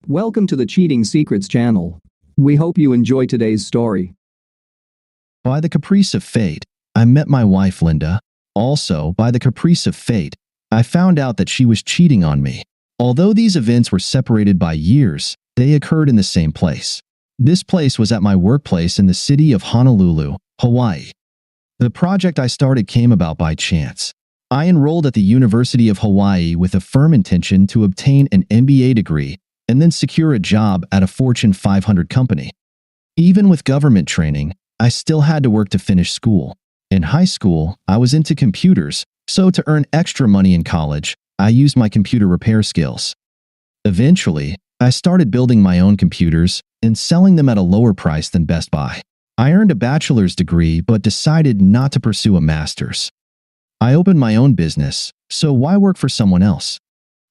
Welcome to the Cheating Secrets channel. We hope you enjoy today's story. By the caprice of fate, I met my wife Linda. Also, by the caprice of fate, I found out that she was cheating on me. Although these events were separated by years, they occurred in the same place. This place was at my workplace in the city of Honolulu, Hawaii. The project I started came about by chance. I enrolled at the University of Hawaii with a firm intention to obtain an MBA degree and then secure a job at a Fortune 500 company. Even with government training, I still had to work to finish school. In high school, I was into computers, so to earn extra money in college, I used my computer repair skills. Eventually, I started building my own computers and selling them at a lower price than Best Buy. I earned a bachelor's degree but decided not to pursue a master's. I opened my own business, so why work for someone else?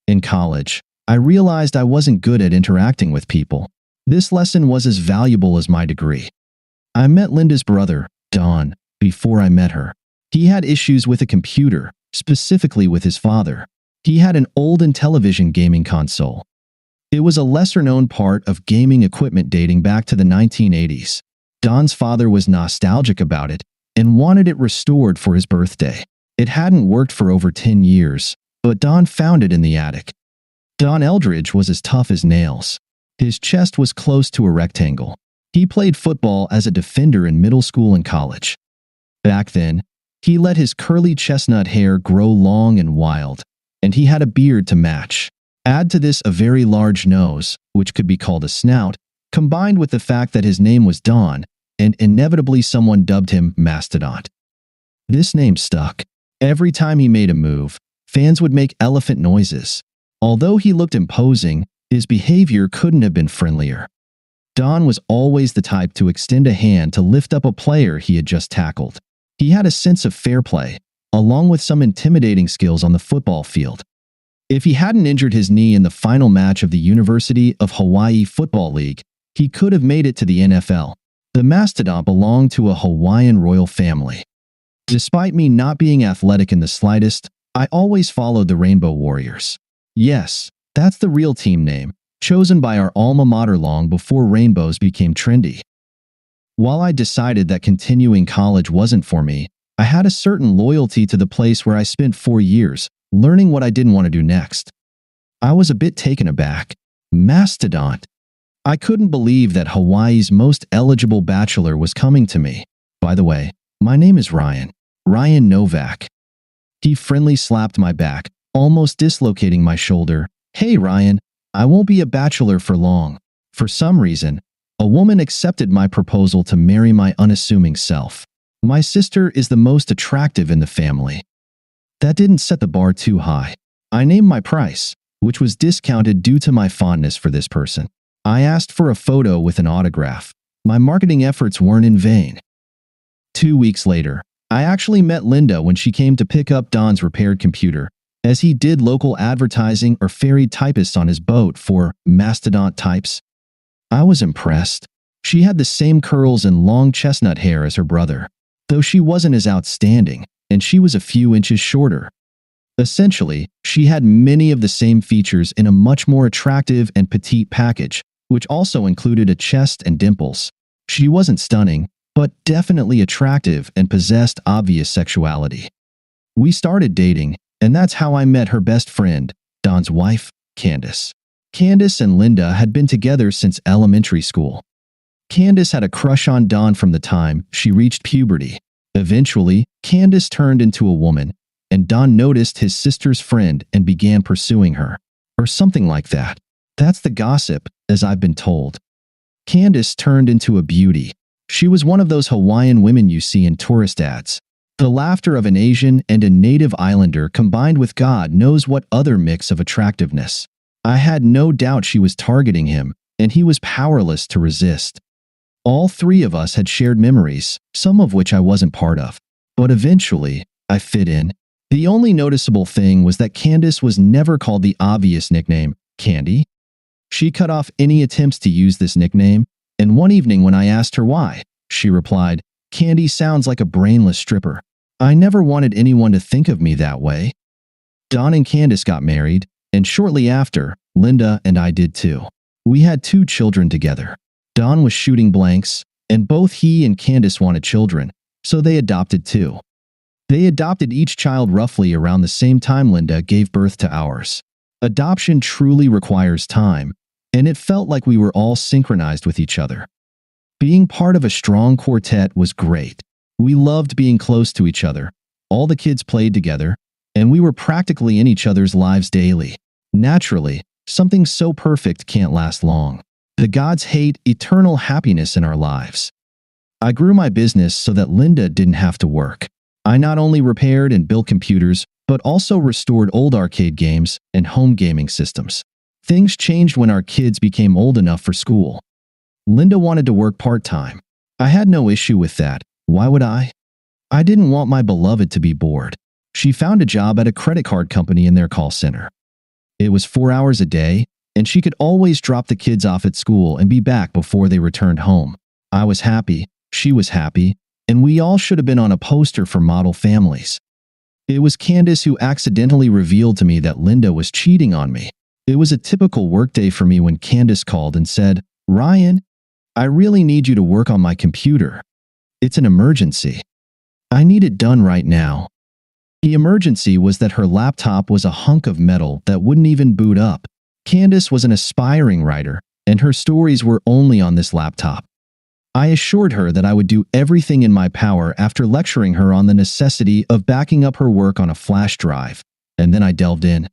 In college, I realized I wasn't good at interacting with people. This lesson was as valuable as my degree. I met Linda's brother, Don, before I met her. He had issues with a computer, specifically with his father. He had an old Intellivision gaming console. It was a lesser-known part of gaming equipment dating back to the 1980s. Don's father was nostalgic about it and wanted it restored for his birthday. It hadn't worked for over 10 years, but Don found it in the attic. Don Eldridge was as tough as nails. His chest was close to a rectangle. He played football as a defender in middle school and college. Back then, he let his curly chestnut hair grow long and wild, and he had a beard to match. Add to this a very large nose, which could be called a snout, combined with the fact that his name was Don, and inevitably someone dubbed him Mastodon. This name stuck. Every time he made a move, fans would make elephant noises. Although he looked imposing, his behavior couldn't have been friendlier. Don was always the type to extend a hand to lift up a player he had just tackled. He had a sense of fair play, along with some intimidating skills on the football field. If he hadn't injured his knee in the final match of the University of Hawaii Football League, he could have made it to the NFL. The Mastodon belonged to a Hawaiian royal family. Despite me not being athletic in the slightest, I always followed the Rainbow Warriors. Yes, that's the real team name, chosen by our alma mater long before rainbows became trendy. While I decided that continuing college wasn't for me, I had a certain loyalty to the place where I spent 4 years, learning what I didn't want to do next. I was a bit taken aback. Mastodon. I couldn't believe that Hawaii's most eligible bachelor was coming to me. By the way, my name is Ryan. Ryan Novak. He friendly slapped my back, almost dislocating my shoulder. Hey Ryan, I won't be a bachelor for long. For some reason, a woman accepted my proposal to marry my unassuming self. My sister is the most attractive in the family. That didn't set the bar too high. I named my price, which was discounted due to my fondness for this person. I asked for a photo with an autograph. My marketing efforts weren't in vain. 2 weeks later, I actually met Linda when she came to pick up Don's repaired computer, as he did local advertising or ferried typists on his boat for Mastodon types. I was impressed. She had the same curls and long chestnut hair as her brother, though she wasn't as outstanding, and she was a few inches shorter. Essentially, she had many of the same features in a much more attractive and petite package, which also included a chest and dimples. She wasn't stunning, but definitely attractive and possessed obvious sexuality. We started dating, and that's how I met her best friend, Don's wife, Candace. Candace and Linda had been together since elementary school. Candace had a crush on Don from the time she reached puberty. Eventually, Candace turned into a woman, and Don noticed his sister's friend and began pursuing her. Or something like that. That's the gossip, as I've been told. Candace turned into a beauty. She was one of those Hawaiian women you see in tourist ads. The laughter of an Asian and a native islander combined with God knows what other mix of attractiveness. I had no doubt she was targeting him, and he was powerless to resist. All three of us had shared memories, some of which I wasn't part of. But eventually, I fit in. The only noticeable thing was that Candace was never called the obvious nickname, Candy. She cut off any attempts to use this nickname, and one evening when I asked her why, she replied, "Candy sounds like a brainless stripper." I never wanted anyone to think of me that way. Don and Candace got married, and shortly after, Linda and I did too. We had 2 children together. Don was shooting blanks, and both he and Candace wanted children, so they adopted 2. They adopted each child roughly around the same time Linda gave birth to ours. Adoption truly requires time, and it felt like we were all synchronized with each other. Being part of a strong quartet was great. We loved being close to each other. All the kids played together, and we were practically in each other's lives daily. Naturally, something so perfect can't last long. The gods hate eternal happiness in our lives. I grew my business so that Linda didn't have to work. I not only repaired and built computers, but also restored old arcade games and home gaming systems. Things changed when our kids became old enough for school. Linda wanted to work part-time. I had no issue with that. Why would I? I didn't want my beloved to be bored. She found a job at a credit card company in their call center. It was 4 hours a day, and she could always drop the kids off at school and be back before they returned home. I was happy, she was happy, and we all should have been on a poster for model families. It was Candace who accidentally revealed to me that Linda was cheating on me. It was a typical workday for me when Candace called and said, "Ryan, I really need you to work on my computer. It's an emergency. I need it done right now." The emergency was that her laptop was a hunk of metal that wouldn't even boot up. Candace was an aspiring writer, and her stories were only on this laptop. I assured her that I would do everything in my power after lecturing her on the necessity of backing up her work on a flash drive, and then I delved in.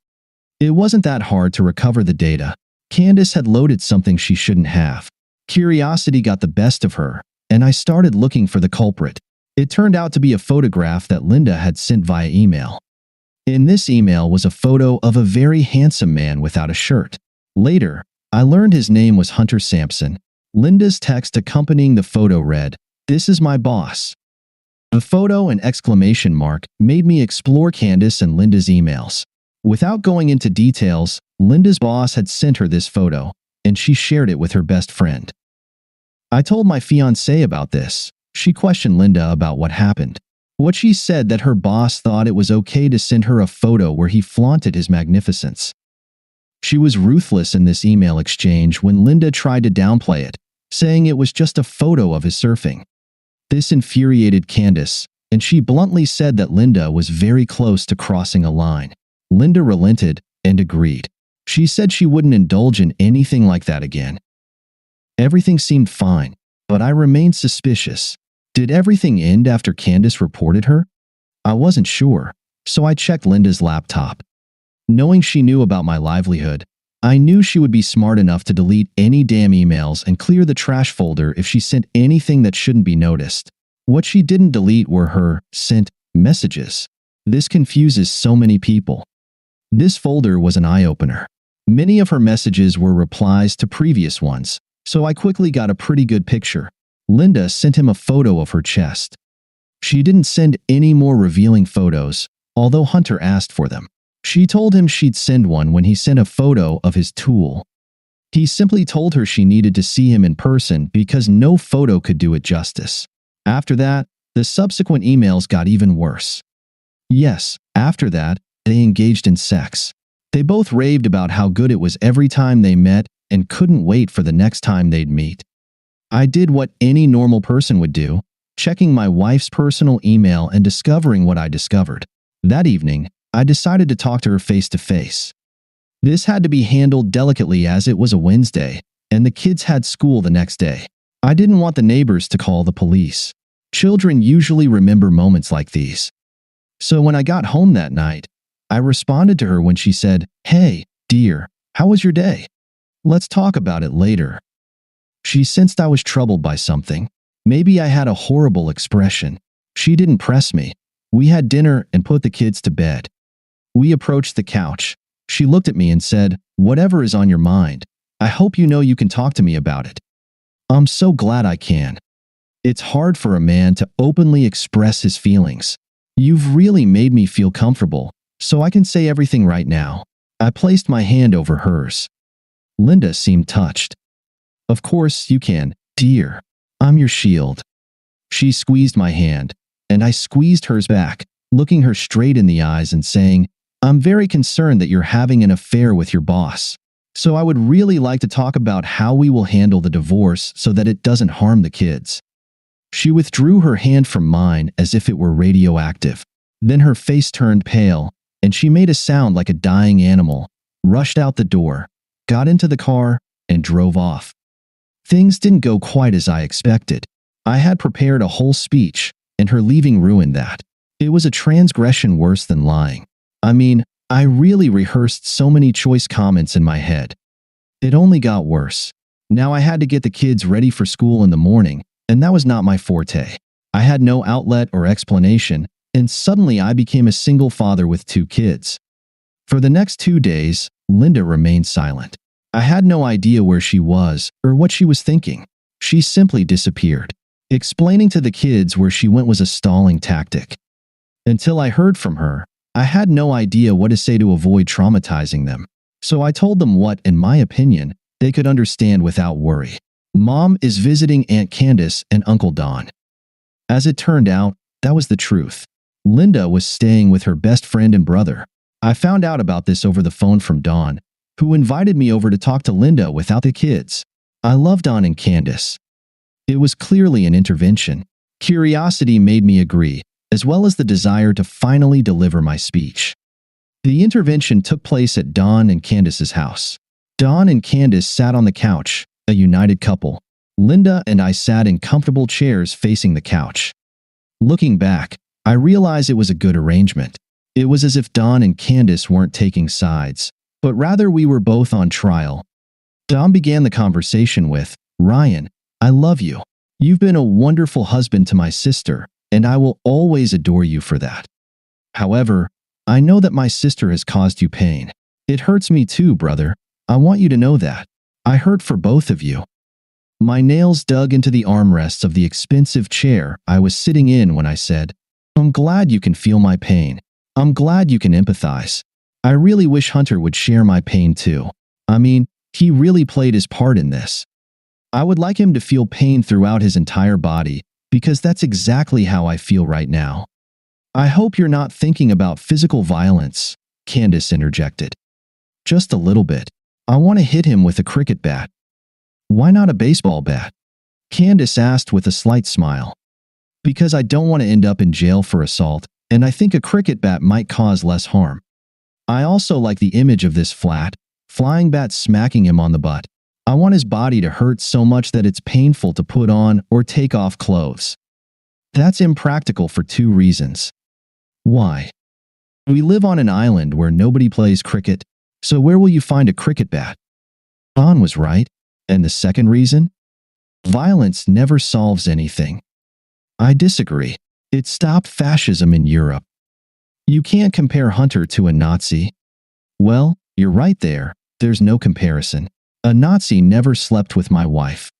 It wasn't that hard to recover the data. Candace had loaded something she shouldn't have. Curiosity got the best of her, and I started looking for the culprit. It turned out to be a photograph that Linda had sent via email. In this email was a photo of a very handsome man without a shirt. Later, I learned his name was Hunter Sampson. Linda's text accompanying the photo read, "This is my boss." The photo and exclamation mark made me explore Candace and Linda's emails. Without going into details, Linda's boss had sent her this photo, and she shared it with her best friend. I told my fiancée about this. She questioned Linda about what happened. What she said that her boss thought it was okay to send her a photo where he flaunted his magnificence. She was ruthless in this email exchange when Linda tried to downplay it, saying it was just a photo of his surfing. This infuriated Candace, and she bluntly said that Linda was very close to crossing a line. Linda relented and agreed. She said she wouldn't indulge in anything like that again. Everything seemed fine, but I remained suspicious. Did everything end after Candace reported her? I wasn't sure, so I checked Linda's laptop. Knowing she knew about my livelihood, I knew she would be smart enough to delete any damn emails and clear the trash folder if she sent anything that shouldn't be noticed. What she didn't delete were her sent messages. This confuses so many people. This folder was an eye-opener. Many of her messages were replies to previous ones, so I quickly got a pretty good picture. Linda sent him a photo of her chest. She didn't send any more revealing photos, although Hunter asked for them. She told him she'd send one when he sent a photo of his tool. He simply told her she needed to see him in person because no photo could do it justice. After that, the subsequent emails got even worse. Yes, after that, they engaged in sex. They both raved about how good it was every time they met and couldn't wait for the next time they'd meet. I did what any normal person would do, checking my wife's personal email and discovering what I discovered. That evening, I decided to talk to her face to face. This had to be handled delicately as it was a Wednesday, and the kids had school the next day. I didn't want the neighbors to call the police. Children usually remember moments like these. So when I got home that night, I responded to her when she said, "Hey, dear, how was your day? Let's talk about it later." She sensed I was troubled by something. Maybe I had a horrible expression. She didn't press me. We had dinner and put the kids to bed. We approached the couch. She looked at me and said, "Whatever is on your mind, I hope you know you can talk to me about it." I'm so glad I can. It's hard for a man to openly express his feelings. You've really made me feel comfortable, so I can say everything right now. I placed my hand over hers. Linda seemed touched. "Of course you can, dear. I'm your shield." She squeezed my hand, and I squeezed hers back, looking her straight in the eyes and saying, "I'm very concerned that you're having an affair with your boss. So I would really like to talk about how we will handle the divorce so that it doesn't harm the kids." She withdrew her hand from mine as if it were radioactive. Then her face turned pale, and she made a sound like a dying animal, rushed out the door, got into the car, and drove off. Things didn't go quite as I expected. I had prepared a whole speech, and her leaving ruined that. It was a transgression worse than lying. I mean, I really rehearsed so many choice comments in my head. It only got worse. Now I had to get the kids ready for school in the morning, and that was not my forte. I had no outlet or explanation, and suddenly I became a single father with 2 kids. For the next 2 days, Linda remained silent. I had no idea where she was or what she was thinking. She simply disappeared. Explaining to the kids where she went was a stalling tactic. Until I heard from her, I had no idea what to say to avoid traumatizing them. So I told them what, in my opinion, they could understand without worry. Mom is visiting Aunt Candace and Uncle Don. As it turned out, that was the truth. Linda was staying with her best friend and brother. I found out about this over the phone from Don, who invited me over to talk to Linda without the kids. I love Don and Candace. It was clearly an intervention. Curiosity made me agree, as well as the desire to finally deliver my speech. The intervention took place at Don and Candace's house. Don and Candace sat on the couch, a united couple. Linda and I sat in comfortable chairs facing the couch. Looking back, I realize it was a good arrangement. It was as if Don and Candace weren't taking sides, but rather we were both on trial. Don began the conversation with, "Ryan, I love you. You've been a wonderful husband to my sister, and I will always adore you for that. However, I know that my sister has caused you pain. It hurts me too, brother. I want you to know that. I hurt for both of you." My nails dug into the armrests of the expensive chair I was sitting in when I said, "I'm glad you can feel my pain. I'm glad you can empathize. I really wish Hunter would share my pain too. I mean, he really played his part in this. I would like him to feel pain throughout his entire body, because that's exactly how I feel right now." "I hope you're not thinking about physical violence," Candace interjected. "Just a little bit. I want to hit him with a cricket bat." "Why not a baseball bat?" Candace asked with a slight smile. "Because I don't want to end up in jail for assault, and I think a cricket bat might cause less harm. I also like the image of this flying bat smacking him on the butt. I want his body to hurt so much that it's painful to put on or take off clothes. That's impractical for 2 reasons. Why? We live on an island where nobody plays cricket, so where will you find a cricket bat?" Don was right. "And the second reason? Violence never solves anything." "I disagree. It stopped fascism in Europe. You can't compare Hunter to a Nazi." "Well, you're right there. There's no comparison. A Nazi never slept with my wife.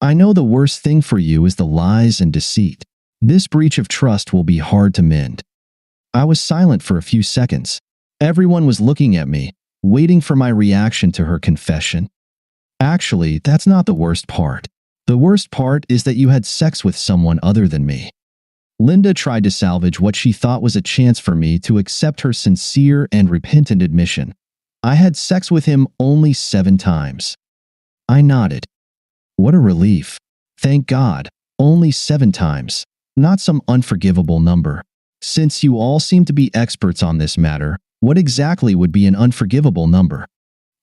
I know the worst thing for you is the lies and deceit. This breach of trust will be hard to mend." I was silent for a few seconds. Everyone was looking at me, waiting for my reaction to her confession. "Actually, that's not the worst part. The worst part is that you had sex with someone other than me." Linda tried to salvage what she thought was a chance for me to accept her sincere and repentant admission. "I had sex with him only 7 times. I nodded. What a relief. Thank God, only 7 times, not some unforgivable number. Since you all seem to be experts on this matter, what exactly would be an unforgivable number?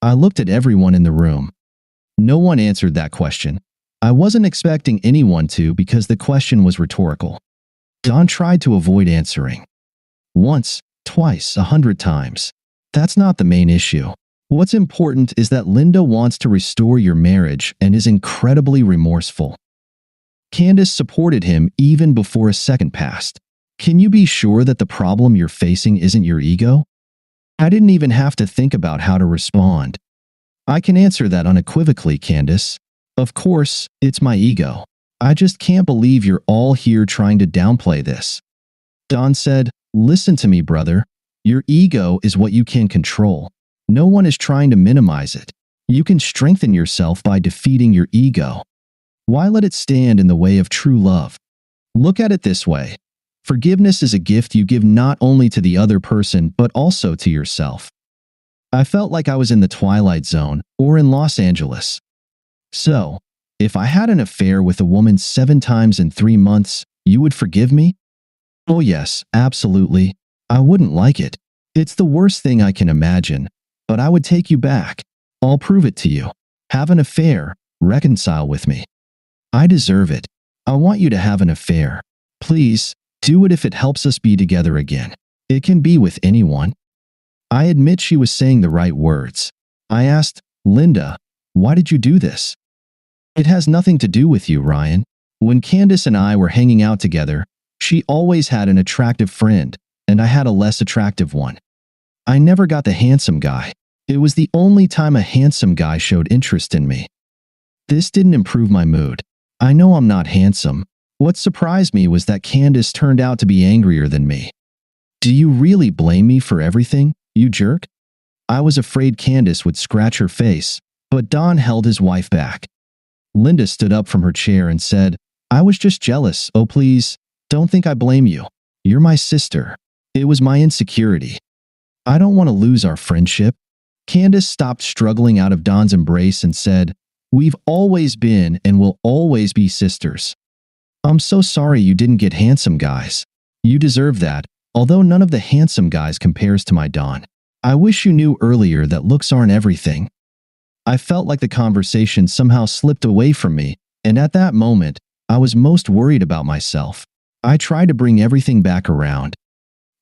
I looked at everyone in the room. No one answered that question. I wasn't expecting anyone to because the question was rhetorical. Don tried to avoid answering. Once, twice, 100 times. That's not the main issue. What's important is that Linda wants to restore your marriage and is incredibly remorseful. Candace supported him even before a second passed. Can you be sure that the problem you're facing isn't your ego? I didn't even have to think about how to respond. I can answer that unequivocally, Candace. Of course, it's my ego. I just can't believe you're all here trying to downplay this. Don said, "Listen to me, brother. Your ego is what you can control. No one is trying to minimize it. You can strengthen yourself by defeating your ego. Why let it stand in the way of true love? Look at it this way. Forgiveness is a gift you give not only to the other person but also to yourself. I felt like I was in the Twilight Zone or in Los Angeles. So, if I had an affair with a woman 7 times in 3 months, you would forgive me? Oh yes, absolutely. I wouldn't like it. It's the worst thing I can imagine, but I would take you back. I'll prove it to you. Have an affair, reconcile with me. I deserve it. I want you to have an affair. Please, do it if it helps us be together again. It can be with anyone. I admit she was saying the right words. I asked, Linda, why did you do this? It has nothing to do with you, Ryan. When Candace and I were hanging out together, she always had an attractive friend, and I had a less attractive one. I never got the handsome guy. It was the only time a handsome guy showed interest in me. This didn't improve my mood. I know I'm not handsome. What surprised me was that Candace turned out to be angrier than me. Do you really blame me for everything, you jerk? I was afraid Candace would scratch her face, but Don held his wife back. Linda stood up from her chair and said, I was just jealous. Oh, please, don't think I blame you. You're my sister. It was my insecurity. I don't want to lose our friendship. Candace stopped struggling out of Don's embrace and said, We've always been and will always be sisters. I'm so sorry you didn't get handsome guys. You deserve that, although none of the handsome guys compares to my Don. I wish you knew earlier that looks aren't everything. I felt like the conversation somehow slipped away from me, and at that moment, I was most worried about myself. I tried to bring everything back around.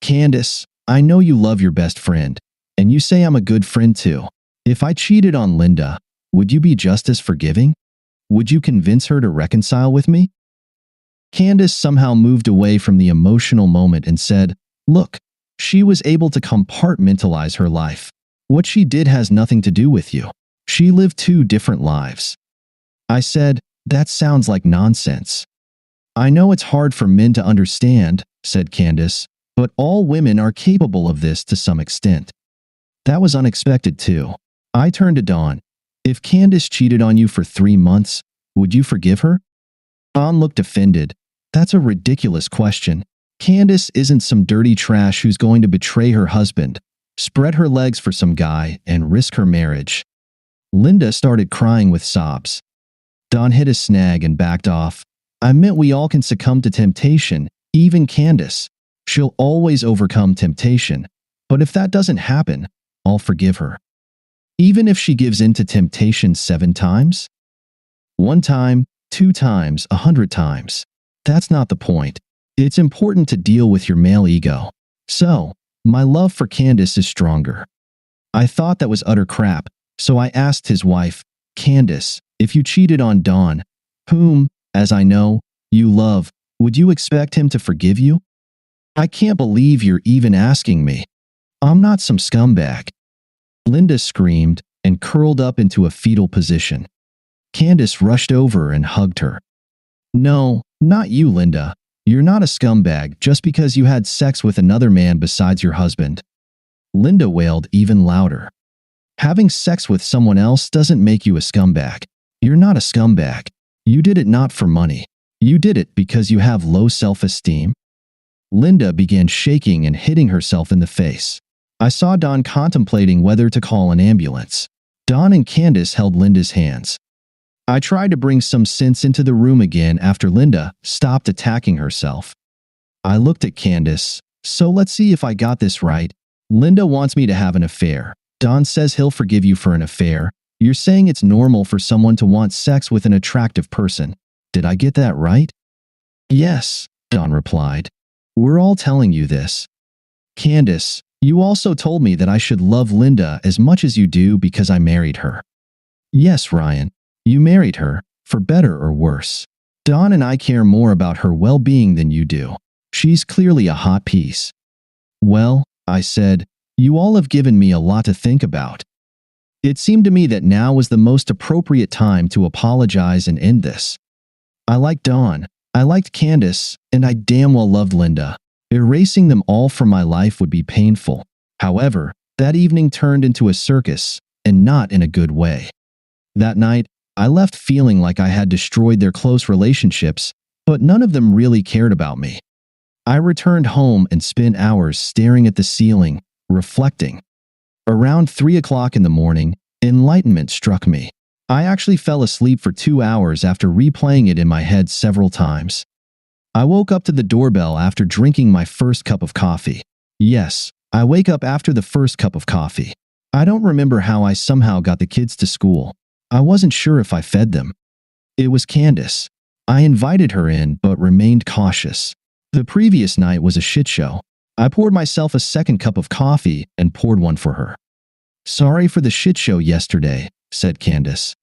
Candace, I know you love your best friend, and you say I'm a good friend too. If I cheated on Linda, would you be just as forgiving? Would you convince her to reconcile with me? Candace somehow moved away from the emotional moment and said, Look, she was able to compartmentalize her life. What she did has nothing to do with you. She lived 2 different lives. I said, That sounds like nonsense. I know it's hard for men to understand, said Candace, but all women are capable of this to some extent. That was unexpected too. I turned to Dawn. If Candace cheated on you for 3 months, would you forgive her? Dawn looked offended. That's a ridiculous question. Candace isn't some dirty trash who's going to betray her husband, spread her legs for some guy, and risk her marriage. Linda started crying with sobs. Dawn hit a snag and backed off. I meant we all can succumb to temptation, even Candace. She'll always overcome temptation. But if that doesn't happen, I'll forgive her. Even if she gives in to temptation 7 times? 1 time, 2 times, 100 times. That's not the point. It's important to deal with your male ego. So, my love for Candace is stronger. I thought that was utter crap, so I asked his wife, Candace, if you cheated on Don, whom, as I know, you love, would you expect him to forgive you? I can't believe you're even asking me. I'm not some scumbag. Linda screamed and curled up into a fetal position. Candace rushed over and hugged her. No, not you, Linda. You're not a scumbag just because you had sex with another man besides your husband. Linda wailed even louder. Having sex with someone else doesn't make you a scumbag. You're not a scumbag. You did it not for money. You did it because you have low self-esteem. Linda began shaking and hitting herself in the face. I saw Dawn contemplating whether to call an ambulance. Dawn and Candace held Linda's hands. I tried to bring some sense into the room again after Linda stopped attacking herself. I looked at Candace. So let's see if I got this right. Linda wants me to have an affair. Don says he'll forgive you for an affair. You're saying it's normal for someone to want sex with an attractive person. Did I get that right? Yes, Don replied. We're all telling you this. Candace, you also told me that I should love Linda as much as you do because I married her. Yes, Ryan. You married her, for better or worse. Dawn and I care more about her well-being than you do. She's clearly a hot piece. Well, I said, you all have given me a lot to think about. It seemed to me that now was the most appropriate time to apologize and end this. I liked Dawn, I liked Candace, and I damn well loved Linda. Erasing them all from my life would be painful. However, that evening turned into a circus, and not in a good way. That night, I left feeling like I had destroyed their close relationships, but none of them really cared about me. I returned home and spent hours staring at the ceiling, reflecting. Around 3 o'clock in the morning, enlightenment struck me. I actually fell asleep for 2 hours after replaying it in my head several times. I woke up to the doorbell after drinking my first cup of coffee. Yes, I wake up after the first cup of coffee. I don't remember how I somehow got the kids to school. I wasn't sure if I fed them. It was Candace. I invited her in but remained cautious. The previous night was a shit show. I poured myself a second cup of coffee and poured one for her. "Sorry for the shit show yesterday," said Candace.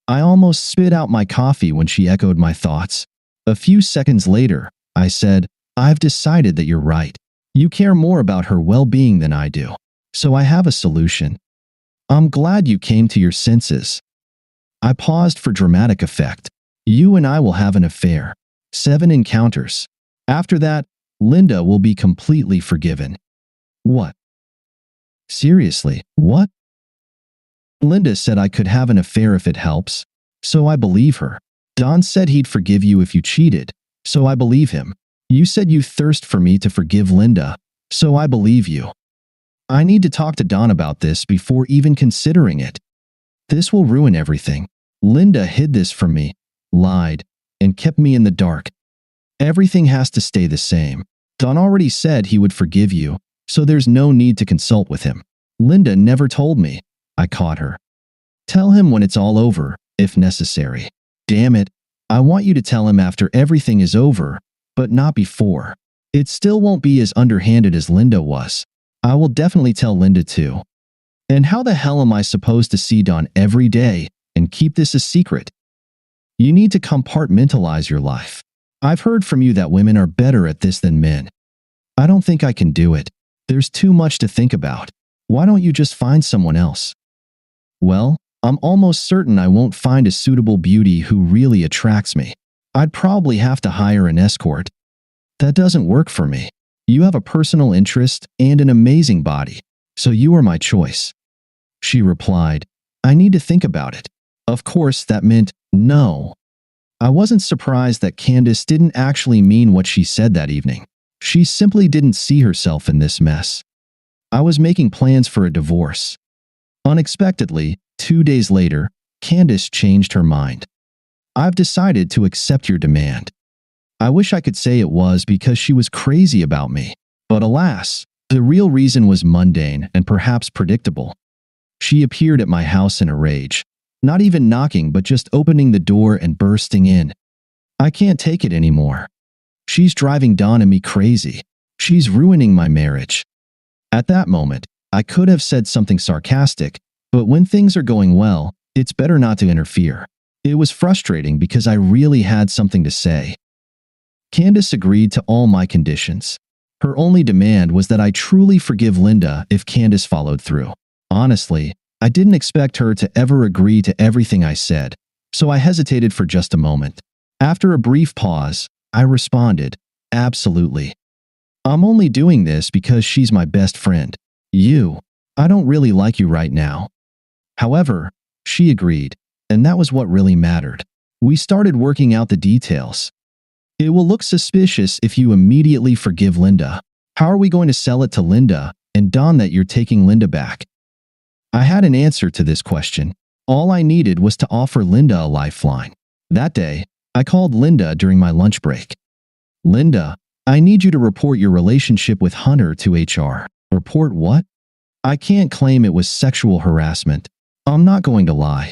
I almost spit out my coffee when she echoed my thoughts. A few seconds later, I said, "I've decided that you're right. You care more about her well-being than I do. So I have a solution. I'm glad you came to your senses." I paused for dramatic effect. "You and I will have an affair. 7 encounters. After that, Linda will be completely forgiven." "What? Seriously, what?" "Linda said I could have an affair if it helps. So I believe her. Don said he'd forgive you if you cheated. So I believe him. You said you thirst for me to forgive Linda. So I believe you. I need to talk to Don about this before even considering it. This will ruin everything. Linda hid this from me, lied, and kept me in the dark. Everything has to stay the same. Don already said he would forgive you, so there's no need to consult with him. Linda never told me." I caught her. "Tell him when it's all over, if necessary. Damn it, I want you to tell him after everything is over, but not before. It still won't be as underhanded as Linda was. I will definitely tell Linda too. And how the hell am I supposed to see Don every day and keep this a secret? You need to compartmentalize your life. I've heard from you that women are better at this than men. I don't think I can do it. There's too much to think about. Why don't you just find someone else?" "Well, I'm almost certain I won't find a suitable beauty who really attracts me. I'd probably have to hire an escort. That doesn't work for me. You have a personal interest and an amazing body, so you are my choice." She replied, "I need to think about it." Of course, that meant no. I wasn't surprised that Candace didn't actually mean what she said that evening. She simply didn't see herself in this mess. I was making plans for a divorce. Unexpectedly, 2 days later, Candace changed her mind. "I've decided to accept your demand." I wish I could say it was because she was crazy about me, but alas, the real reason was mundane and perhaps predictable. She appeared at my house in a rage, not even knocking but just opening the door and bursting in. "I can't take it anymore. She's driving Don and me crazy. She's ruining my marriage." At that moment, I could have said something sarcastic, but when things are going well, it's better not to interfere. It was frustrating because I really had something to say. Candace agreed to all my conditions. Her only demand was that I truly forgive Linda if Candace followed through. Honestly, I didn't expect her to ever agree to everything I said, so I hesitated for just a moment. After a brief pause, I responded, "Absolutely. I'm only doing this because she's my best friend. I don't really like you right now." However, she agreed, and that was what really mattered. We started working out the details. "It will look suspicious if you immediately forgive Linda. How are we going to sell it to Linda and Don that you're taking Linda back?" I had an answer to this question. All I needed was to offer Linda a lifeline. That day, I called Linda during my lunch break. "Linda, I need you to report your relationship with Hunter to HR." "Report what?" "I can't claim it was sexual harassment. I'm not going to lie.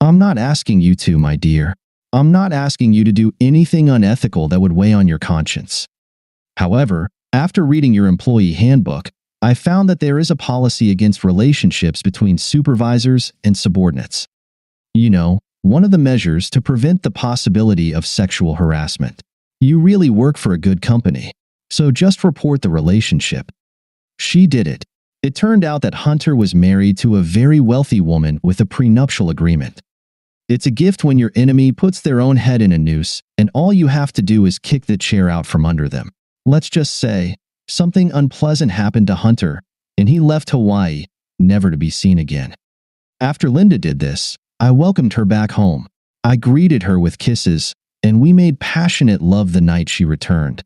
I'm not asking you to, my dear. I'm not asking you to do anything unethical that would weigh on your conscience. However, after reading your employee handbook, I found that there is a policy against relationships between supervisors and subordinates. You know, one of the measures to prevent the possibility of sexual harassment. You really work for a good company, so just report the relationship." She did it. It turned out that Hunter was married to a very wealthy woman with a prenuptial agreement. It's a gift when your enemy puts their own head in a noose and all you have to do is kick the chair out from under them. Let's just say, something unpleasant happened to Hunter, and he left Hawaii, never to be seen again. After Linda did this, I welcomed her back home. I greeted her with kisses, and we made passionate love the night she returned.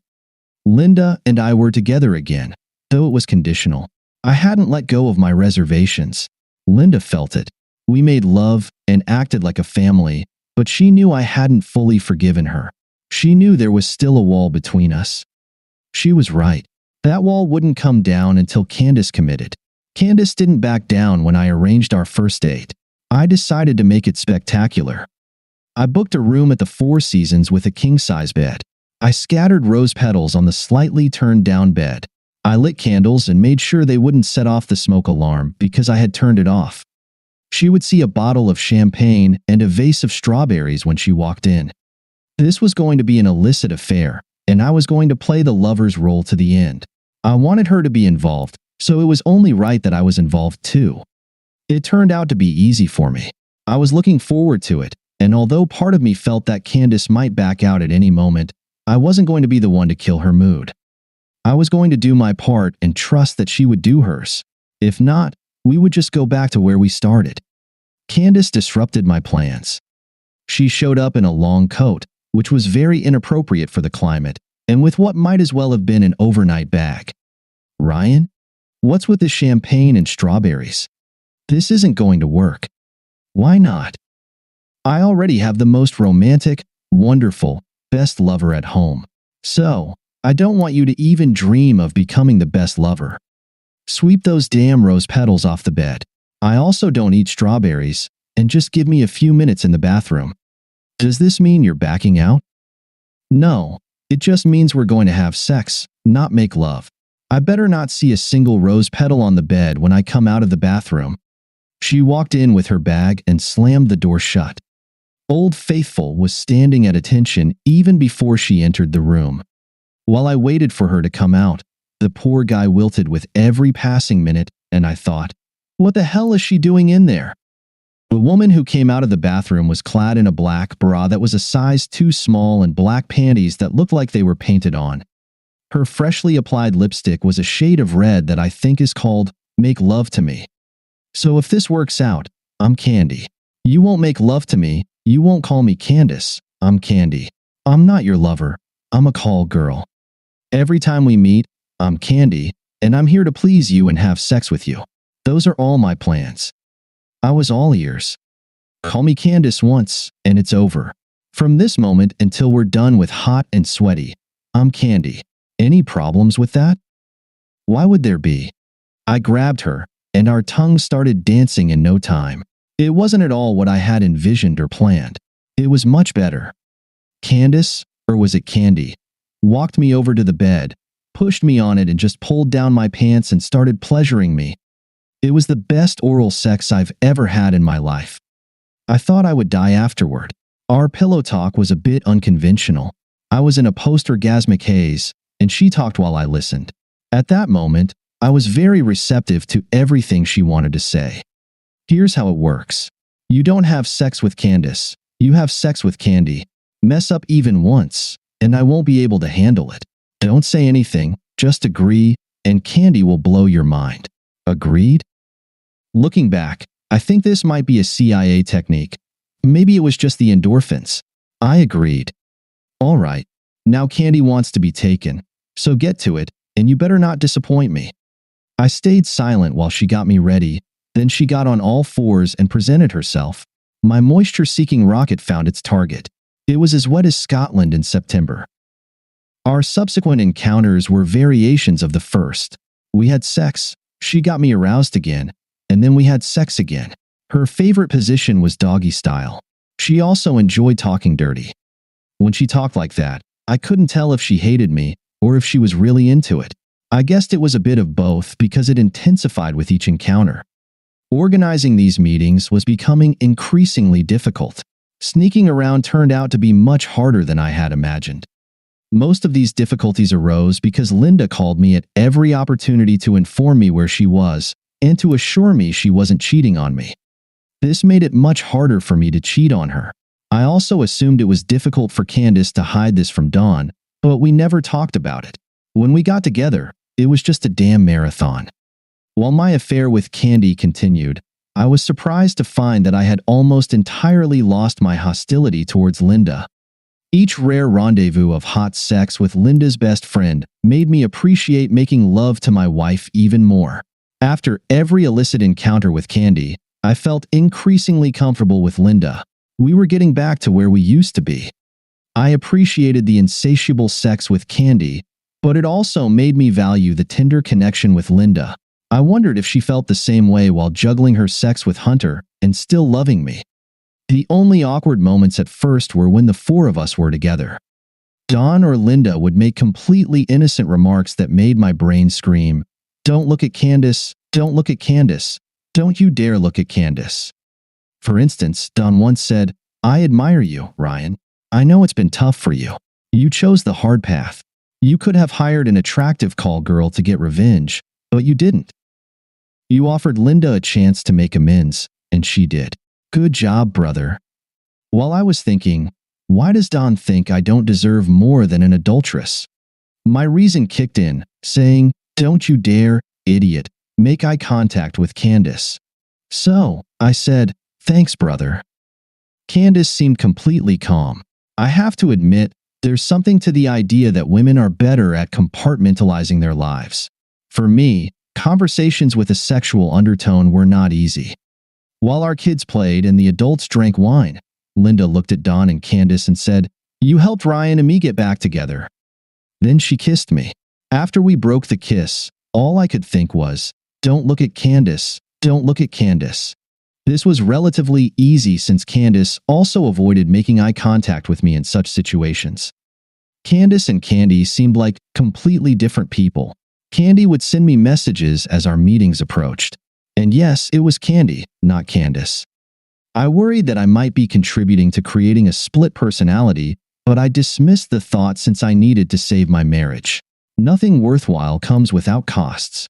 Linda and I were together again, though it was conditional. I hadn't let go of my reservations. Linda felt it. We made love and acted like a family, but she knew I hadn't fully forgiven her. She knew there was still a wall between us. She was right. That wall wouldn't come down until Candace committed. Candace didn't back down when I arranged our first date. I decided to make it spectacular. I booked a room at the Four Seasons with a king-size bed. I scattered rose petals on the slightly turned down bed. I lit candles and made sure they wouldn't set off the smoke alarm because I had turned it off. She would see a bottle of champagne and a vase of strawberries when she walked in. This was going to be an illicit affair, and I was going to play the lover's role to the end. I wanted her to be involved, so it was only right that I was involved too. It turned out to be easy for me. I was looking forward to it, and although part of me felt that Candace might back out at any moment, I wasn't going to be the one to kill her mood. I was going to do my part and trust that she would do hers. If not, we would just go back to where we started. Candace disrupted my plans. She showed up in a long coat, which was very inappropriate for the climate, and with what might as well have been an overnight bag. Ryan? What's with the champagne and strawberries? This isn't going to work. Why not? I already have the most romantic, wonderful, best lover at home. So, I don't want you to even dream of becoming the best lover. Sweep those damn rose petals off the bed. I also don't eat strawberries, and just give me a few minutes in the bathroom. Does this mean you're backing out? No, it just means we're going to have sex, not make love. I better not see a single rose petal on the bed when I come out of the bathroom. She walked in with her bag and slammed the door shut. Old Faithful was standing at attention even before she entered the room. While I waited for her to come out, the poor guy wilted with every passing minute, and I thought, what the hell is she doing in there? The woman who came out of the bathroom was clad in a black bra that was a size too small and black panties that looked like they were painted on. Her freshly applied lipstick was a shade of red that I think is called Make Love to Me. So if this works out, I'm Candy. You won't make love to me, you won't call me Candace, I'm Candy. I'm not your lover, I'm a call girl. Every time we meet, I'm Candy, and I'm here to please you and have sex with you. Those are all my plans. I was all ears. Call me Candace once, and it's over. From this moment until we're done with hot and sweaty, I'm Candy. Any problems with that? Why would there be? I grabbed her, and our tongues started dancing in no time. It wasn't at all what I had envisioned or planned. It was much better. Candace, or was it Candy, walked me over to the bed, pushed me on it and just pulled down my pants and started pleasuring me. It was the best oral sex I've ever had in my life. I thought I would die afterward. Our pillow talk was a bit unconventional. I was in a post-orgasmic haze, and she talked while I listened. At that moment, I was very receptive to everything she wanted to say. Here's how it works. You don't have sex with Candace. You have sex with Candy. Mess up even once, and I won't be able to handle it. Don't say anything, just agree, and Candy will blow your mind. Agreed? Looking back, I think this might be a CIA technique. Maybe it was just the endorphins. I agreed. All right, now Candy wants to be taken, so get to it, and you better not disappoint me. I stayed silent while she got me ready, then she got on all fours and presented herself. My moisture-seeking rocket found its target. It was as wet as Scotland in September. Our subsequent encounters were variations of the first. We had sex, she got me aroused again, and then we had sex again. Her favorite position was doggy style. She also enjoyed talking dirty. When she talked like that, I couldn't tell if she hated me or if she was really into it. I guessed it was a bit of both because it intensified with each encounter. Organizing these meetings was becoming increasingly difficult. Sneaking around turned out to be much harder than I had imagined. Most of these difficulties arose because Linda called me at every opportunity to inform me where she was and to assure me she wasn't cheating on me. This made it much harder for me to cheat on her. I also assumed it was difficult for Candace to hide this from Dawn, but we never talked about it. When we got together, it was just a damn marathon. While my affair with Candy continued, I was surprised to find that I had almost entirely lost my hostility towards Linda. Each rare rendezvous of hot sex with Linda's best friend made me appreciate making love to my wife even more. After every illicit encounter with Candy, I felt increasingly comfortable with Linda. We were getting back to where we used to be. I appreciated the insatiable sex with Candy, but it also made me value the tender connection with Linda. I wondered if she felt the same way while juggling her sex with Hunter and still loving me. The only awkward moments at first were when the four of us were together. Dawn or Linda would make completely innocent remarks that made my brain scream, "Don't look at Candace, don't look at Candace, don't you dare look at Candace." For instance, Dawn once said, "I admire you, Ryan. I know it's been tough for you. You chose the hard path. You could have hired an attractive call girl to get revenge, but you didn't. You offered Linda a chance to make amends, and she did. Good job, brother." While I was thinking, why does Dawn think I don't deserve more than an adulteress? My reason kicked in, saying, "Don't you dare, idiot, make eye contact with Candace." So, I said, "Thanks, brother." Candace seemed completely calm. I have to admit, there's something to the idea that women are better at compartmentalizing their lives. For me, conversations with a sexual undertone were not easy. While our kids played and the adults drank wine, Linda looked at Dawn and Candace and said, "You helped Ryan and me get back together." Then she kissed me. After we broke the kiss, all I could think was, "Don't look at Candace, don't look at Candace." This was relatively easy since Candace also avoided making eye contact with me in such situations. Candace and Candy seemed like completely different people. Candy would send me messages as our meetings approached. And yes, it was Candy, not Candace. I worried that I might be contributing to creating a split personality, but I dismissed the thought since I needed to save my marriage. Nothing worthwhile comes without costs.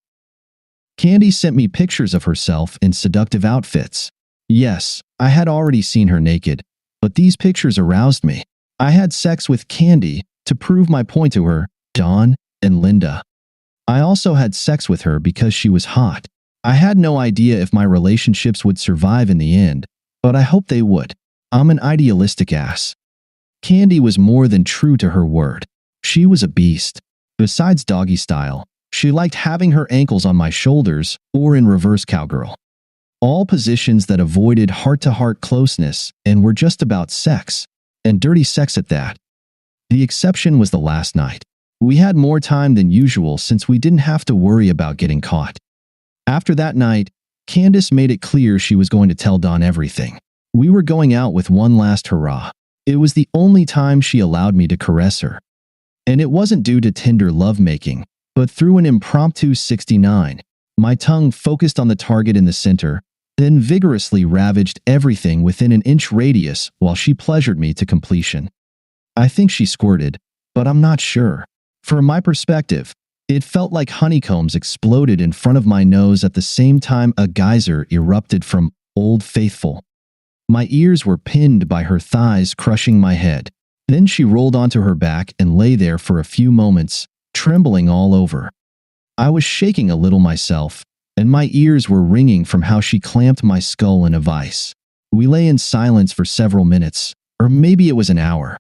Candy sent me pictures of herself in seductive outfits. Yes, I had already seen her naked, but these pictures aroused me. I had sex with Candy to prove my point to her, Dawn, and Linda. I also had sex with her because she was hot. I had no idea if my relationships would survive in the end, but I hoped they would. I'm an idealistic ass. Candy was more than true to her word. She was a beast. Besides doggy style, she liked having her ankles on my shoulders or in reverse cowgirl. All positions that avoided heart-to-heart closeness and were just about sex, and dirty sex at that. The exception was the last night. We had more time than usual since we didn't have to worry about getting caught. After that night, Candace made it clear she was going to tell Dawn everything. We were going out with one last hurrah. It was the only time she allowed me to caress her. And it wasn't due to tender lovemaking, but through an impromptu 69. My tongue focused on the target in the center, then vigorously ravaged everything within an inch radius while she pleasured me to completion. I think she squirted, but I'm not sure. From my perspective, it felt like honeycombs exploded in front of my nose at the same time a geyser erupted from Old Faithful. My ears were pinned by her thighs crushing my head. Then she rolled onto her back and lay there for a few moments, trembling all over. I was shaking a little myself, and my ears were ringing from how she clamped my skull in a vice. We lay in silence for several minutes, or maybe it was an hour.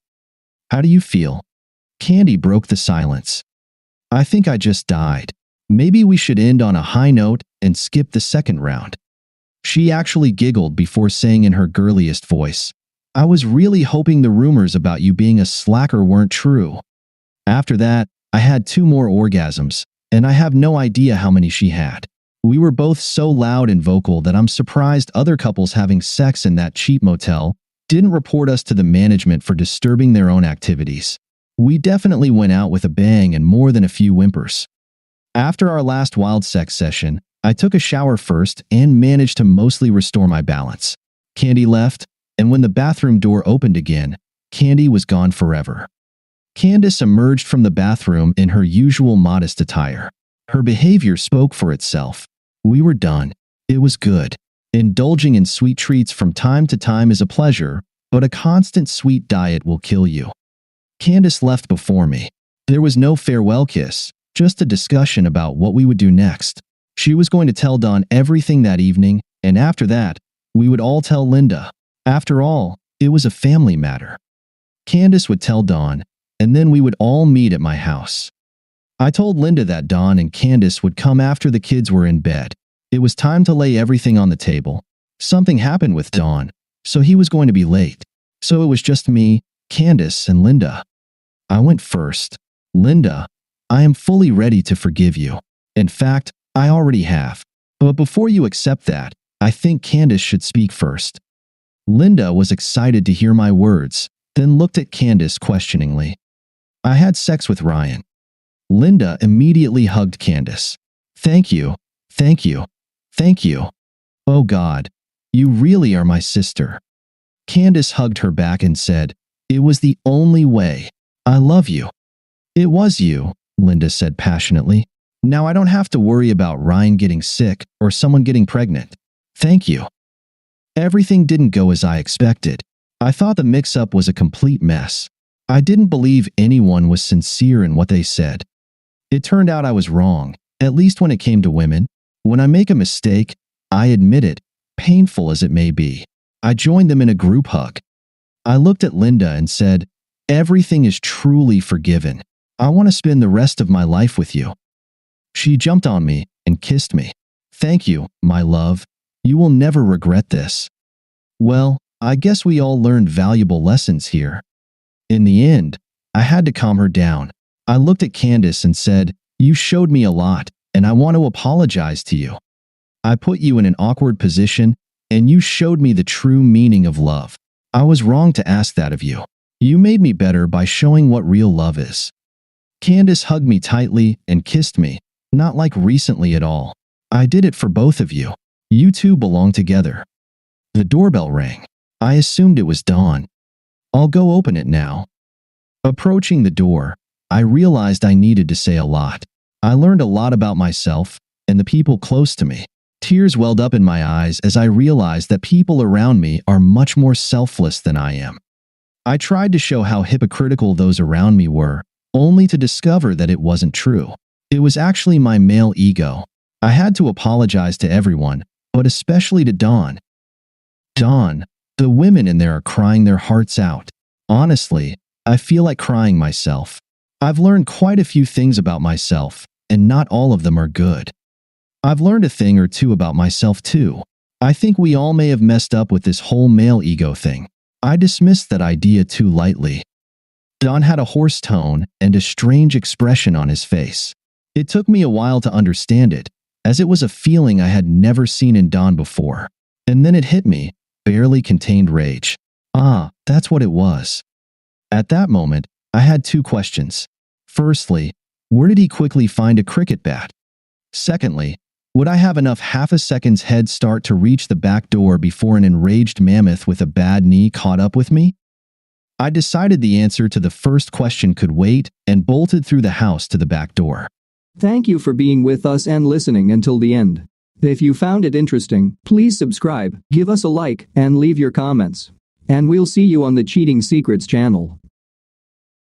"How do you feel?" Candy broke the silence. "I think I just died. Maybe we should end on a high note and skip the second round." She actually giggled before saying in her girliest voice, "I was really hoping the rumors about you being a slacker weren't true." After that, I had 2 more orgasms, and I have no idea how many she had. We were both so loud and vocal that I'm surprised other couples having sex in that cheap motel didn't report us to the management for disturbing their own activities. We definitely went out with a bang and more than a few whimpers. After our last wild sex session, I took a shower first and managed to mostly restore my balance. Candy left, and when the bathroom door opened again, Candy was gone forever. Candace emerged from the bathroom in her usual modest attire. Her behavior spoke for itself. We were done. It was good. Indulging in sweet treats from time to time is a pleasure, but a constant sweet diet will kill you. Candace left before me. There was no farewell kiss, just a discussion about what we would do next. She was going to tell Dawn everything that evening, and after that, we would all tell Linda. After all, it was a family matter. Candace would tell Dawn, and then we would all meet at my house. I told Linda that Dawn and Candace would come after the kids were in bed. It was time to lay everything on the table. Something happened with Dawn, so he was going to be late. So it was just me, Candace, and Linda. I went first. Linda, I am fully ready to forgive you. In fact, I already have. But before you accept that, I think Candace should speak first. Linda was excited to hear my words, then looked at Candace questioningly. I had sex with Ryan. Linda immediately hugged Candace. Thank you, thank you, thank you. Oh God, you really are my sister. Candace hugged her back and said, it was the only way. I love you. It was you, Linda said passionately. Now I don't have to worry about Ryan getting sick or someone getting pregnant. Thank you. Everything didn't go as I expected. I thought the mix-up was a complete mess. I didn't believe anyone was sincere in what they said. It turned out I was wrong, at least when it came to women. When I make a mistake, I admit it, painful as it may be. I joined them in a group hug. I looked at Linda and said, everything is truly forgiven. I want to spend the rest of my life with you. She jumped on me and kissed me. Thank you, my love. You will never regret this. Well, I guess we all learned valuable lessons here. In the end, I had to calm her down. I looked at Candace and said, you showed me a lot, and I want to apologize to you. I put you in an awkward position, and you showed me the true meaning of love. I was wrong to ask that of you. You made me better by showing what real love is. Candace hugged me tightly and kissed me, not like recently at all. I did it for both of you. You two belong together. The doorbell rang. I assumed it was Dawn. I'll go open it now. Approaching the door, I realized I needed to say a lot. I learned a lot about myself and the people close to me. Tears welled up in my eyes as I realized that people around me are much more selfless than I am. I tried to show how hypocritical those around me were, only to discover that it wasn't true. It was actually my male ego. I had to apologize to everyone, but especially to Dawn. Dawn, the women in there are crying their hearts out. Honestly, I feel like crying myself. I've learned quite a few things about myself, and not all of them are good. I've learned a thing or two about myself too. I think we all may have messed up with this whole male ego thing. I dismissed that idea too lightly. Dawn had a hoarse tone and a strange expression on his face. It took me a while to understand it, as it was a feeling I had never seen in Dawn before. And then it hit me, barely contained rage. Ah, that's what it was. At that moment, I had two questions. Firstly, where did he quickly find a cricket bat? Secondly, would I have enough half a second's head start to reach the back door before an enraged mammoth with a bad knee caught up with me? I decided the answer to the first question could wait and bolted through the house to the back door. Thank you for being with us and listening until the end. If you found it interesting, please subscribe, give us a like, and leave your comments. And we'll see you on the Cheating Secrets channel.